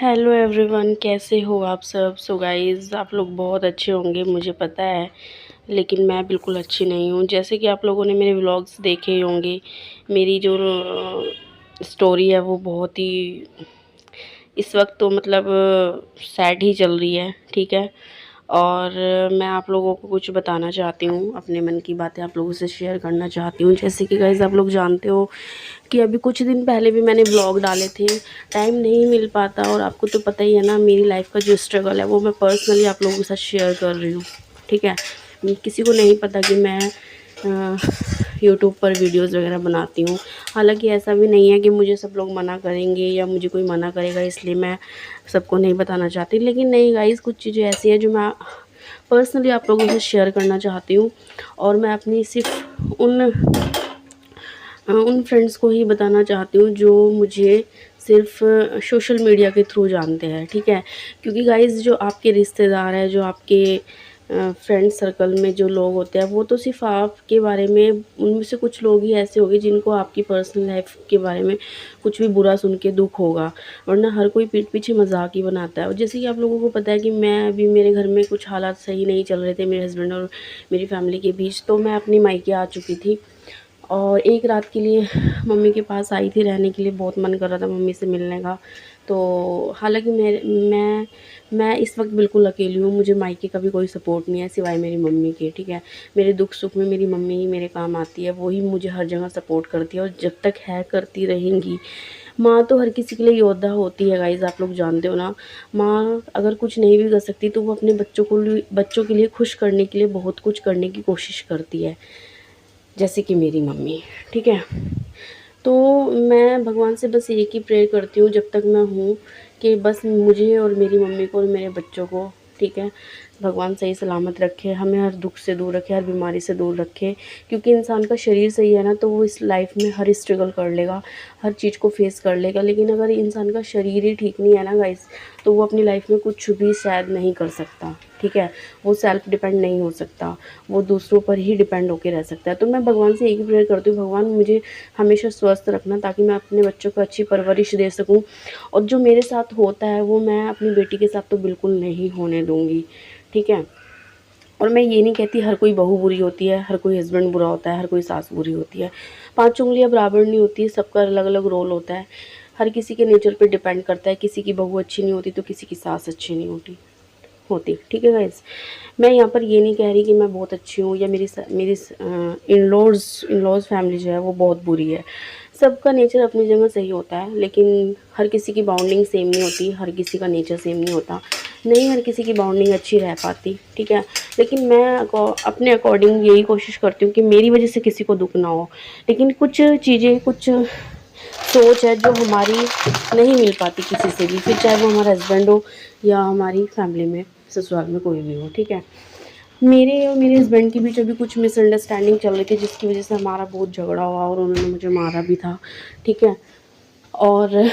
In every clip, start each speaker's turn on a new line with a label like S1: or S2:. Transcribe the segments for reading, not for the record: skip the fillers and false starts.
S1: Hello everyone, कैसे हो आप सब। सो गाइस, आप लोग बहुत अच्छे होंगे मुझे पता है, लेकिन मैं बिल्कुल अच्छी नहीं हूँ। जैसे कि आप लोगों ने मेरे व्लॉग्स देखे ही होंगे, मेरी जो स्टोरी है वो बहुत ही इस वक्त तो मतलब सैड ही चल रही है, ठीक है। और मैं आप लोगों को कुछ बताना चाहती हूँ, अपने मन की बातें आप लोगों से शेयर करना चाहती हूँ। जैसे कि गाइस, आप लोग जानते हो कि अभी कुछ दिन पहले भी मैंने ब्लॉग डाले थे। टाइम नहीं मिल पाता, और आपको तो पता ही है ना, मेरी लाइफ का जो स्ट्रगल है वो मैं पर्सनली आप लोगों के साथ शेयर कर रही हूँ, ठीक है। किसी को नहीं पता कि मैं यूट्यूब पर वीडियोस वगैरह बनाती हूँ। हालांकि ऐसा भी नहीं है कि मुझे सब लोग मना करेंगे या मुझे कोई मना करेगा इसलिए मैं सबको नहीं बताना चाहती, लेकिन नहीं गाइस, कुछ चीज़ें ऐसी है जो मैं पर्सनली आप लोगों से शेयर करना चाहती हूँ। और मैं अपनी सिर्फ उन फ्रेंड्स को ही बताना चाहती हूँ जो मुझे सिर्फ सोशल मीडिया के थ्रू जानते हैं, ठीक है। क्योंकि गाइस, जो आपके रिश्तेदार हैं, जो आपके फ्रेंड सर्कल में जो लोग होते हैं, वो तो सिर्फ आपके बारे में, उनमें से कुछ लोग ही ऐसे होंगे जिनको आपकी पर्सनल लाइफ के बारे में कुछ भी बुरा सुन के दुख होगा, वरना हर कोई पीठ पीछे मजाक ही बनाता है। और जैसे कि आप लोगों को पता है कि मैं अभी, मेरे घर में कुछ हालात सही नहीं चल रहे थे मेरे हस्बैंड और मेरी फैमिली के बीच, तो मैं अपनी मायके आ चुकी थी। और एक रात के लिए मम्मी के पास आई थी रहने के लिए, बहुत मन कर रहा था मम्मी से मिलने का। तो हालांकि मैं इस वक्त बिल्कुल अकेली हूँ, मुझे मायके का भी कोई सपोर्ट नहीं है सिवाय मेरी मम्मी के, ठीक है। मेरे दुख सुख में मेरी मम्मी ही मेरे काम आती है, वो ही मुझे हर जगह सपोर्ट करती है, और जब तक है करती रहेंगी। माँ तो हर किसी के लिए योद्धा होती है गाइज़, आप लोग जानते हो ना। माँ अगर कुछ नहीं भी कर सकती तो वो अपने बच्चों के लिए खुश करने के लिए बहुत कुछ करने की कोशिश करती है, जैसे कि मेरी मम्मी, ठीक है। तो मैं भगवान से बस एक ही प्रे करती हूँ जब तक मैं हूँ, कि बस मुझे और मेरी मम्मी को और मेरे बच्चों को, ठीक है, भगवान सही सलामत रखे, हमें हर दुख से दूर रखे, हर बीमारी से दूर रखे। क्योंकि इंसान का शरीर सही है ना, तो वो इस लाइफ में हर स्ट्रगल कर लेगा, हर चीज़ को फेस कर लेगा। लेकिन अगर इंसान का शरीर ही ठीक नहीं है ना गाइस, तो वो अपनी लाइफ में कुछ भी शायद नहीं कर सकता, ठीक है। वो सेल्फ डिपेंड नहीं हो सकता, वो दूसरों पर ही डिपेंड होकर रह सकता है। तो मैं भगवान से एक ही प्रेयर करती हूँ, भगवान मुझे हमेशा स्वस्थ रखना, ताकि मैं अपने बच्चों को अच्छी परवरिश दे सकूँ। और जो मेरे साथ होता है वो मैं अपनी बेटी के साथ तो बिल्कुल नहीं होने दूँगी, ठीक है। और मैं ये नहीं कहती हर कोई बहू बुरी होती है, हर कोई हस्बैंड बुरा होता है, हर कोई सास बुरी होती है। 5 उँगलियाँ बराबर नहीं होती है, सबका अलग अलग रोल होता है। हर किसी के नेचर पे डिपेंड करता है, किसी की बहू अच्छी नहीं होती तो किसी की सास अच्छी नहीं होती, ठीक है गाइज़। मैं यहाँ पर ये नहीं कह रही कि मैं बहुत अच्छी हूँ, या मेरी इन लॉज़ फैमिली जो है वो बहुत बुरी है। सबका नेचर अपनी जगह सही होता है, लेकिन हर किसी की बाउंडिंग सेम नहीं होती, हर किसी का नेचर सेम नहीं होता, नहीं हर किसी की बाउंडिंग अच्छी रह पाती, ठीक है। लेकिन मैं अपने अकॉर्डिंग यही कोशिश करती हूँ कि मेरी वजह से किसी को दुख ना हो। लेकिन कुछ चीज़ें, कुछ सोच है जो हमारी नहीं मिल पाती किसी से भी, फिर चाहे वो हमारा हस्बैंड हो या हमारी फैमिली में ससुराल में कोई भी हो, ठीक है। मेरे और मेरे हस्बैंड के बीच अभी कुछ मिसअंडरस्टैंडिंग चल रही थी, जिसकी वजह से हमारा बहुत झगड़ा हुआ और उन्होंने मुझे मारा भी था, ठीक है। और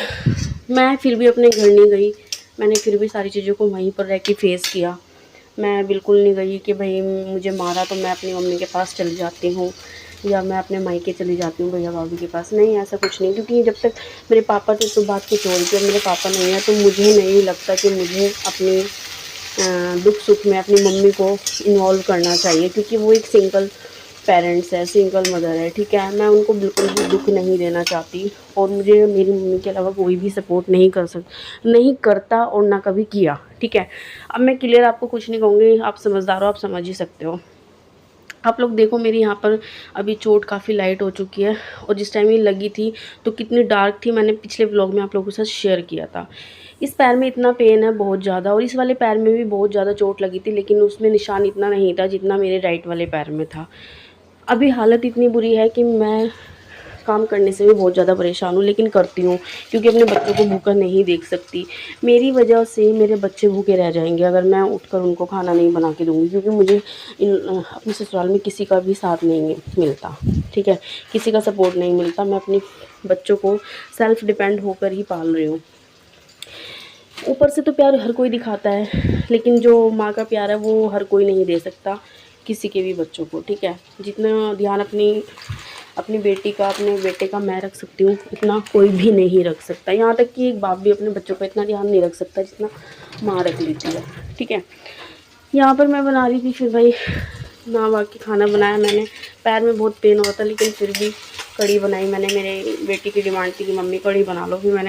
S1: मैं फिर भी अपने घर नहीं गई, मैंने फिर भी सारी चीज़ों को वहीं पर रह के फेस किया। मैं बिल्कुल नहीं गई कि भाई मुझे मारा तो मैं अपनी मम्मी के पास चली जाती हूँ, या मैं अपने मायके चली जाती हूँ भैया भाभी के पास, नहीं ऐसा कुछ नहीं। क्योंकि जब तक मेरे पापा थे तो बात कुछ और थी, अब मेरे पापा नहीं है तो मुझे नहीं लगता कि मुझे अपनी दुख सुख में अपनी मम्मी को इन्वॉल्व करना चाहिए, क्योंकि वो एक सिंगल पेरेंट्स है, सिंगल मदर है, ठीक है। मैं उनको बिल्कुल भी दुख नहीं देना चाहती, और मुझे मेरी मम्मी के अलावा कोई भी सपोर्ट नहीं करता और ना कभी किया, ठीक है। अब मैं क्लियर आपको कुछ नहीं कहूँगी, आप समझदार हो, आप समझ ही सकते हो। आप लोग देखो, मेरी यहाँ पर अभी चोट काफ़ी लाइट हो चुकी है, और जिस टाइम ये लगी थी तो कितनी डार्क थी, मैंने पिछले व्लॉग में आप लोगों के साथ शेयर किया था। इस पैर में इतना पेन है बहुत ज़्यादा, और इस वाले पैर में भी बहुत ज़्यादा चोट लगी थी, लेकिन उसमें निशान इतना नहीं था जितना मेरे राइट वाले पैर में था। अभी हालत इतनी बुरी है कि मैं काम करने से भी बहुत ज़्यादा परेशान हूँ, लेकिन करती हूँ क्योंकि अपने बच्चों को भूखा नहीं देख सकती। मेरी वजह से मेरे बच्चे भूखे रह जाएंगे अगर मैं उठकर उनको खाना नहीं बना के दूँगी, क्योंकि मुझे अपने ससुराल में किसी का भी साथ नहीं मिलता, ठीक है, किसी का सपोर्ट नहीं मिलता। मैं अपने बच्चों को सेल्फ डिपेंड होकर ही पाल रही हूँ। ऊपर से तो प्यार हर कोई दिखाता है, लेकिन जो माँ का प्यार है वो हर कोई नहीं दे सकता किसी के भी बच्चों को, ठीक है। जितना ध्यान अपनी अपनी बेटी का, अपने बेटे का मैं रख सकती हूँ, इतना कोई भी नहीं रख सकता। यहाँ तक कि एक बाप भी अपने बच्चों का इतना ध्यान नहीं रख सकता जितना माँ रख लेती है, ठीक है। यहाँ पर मैं बना रही थी, फिर भाई नहा के खाना बनाया मैंने। पैर में बहुत पेन हो रहा था, लेकिन फिर भी कढ़ी बनाई मैंने। मेरे बेटी की डिमांड थी कि मम्मी कढ़ी बना लो, फिर मैंने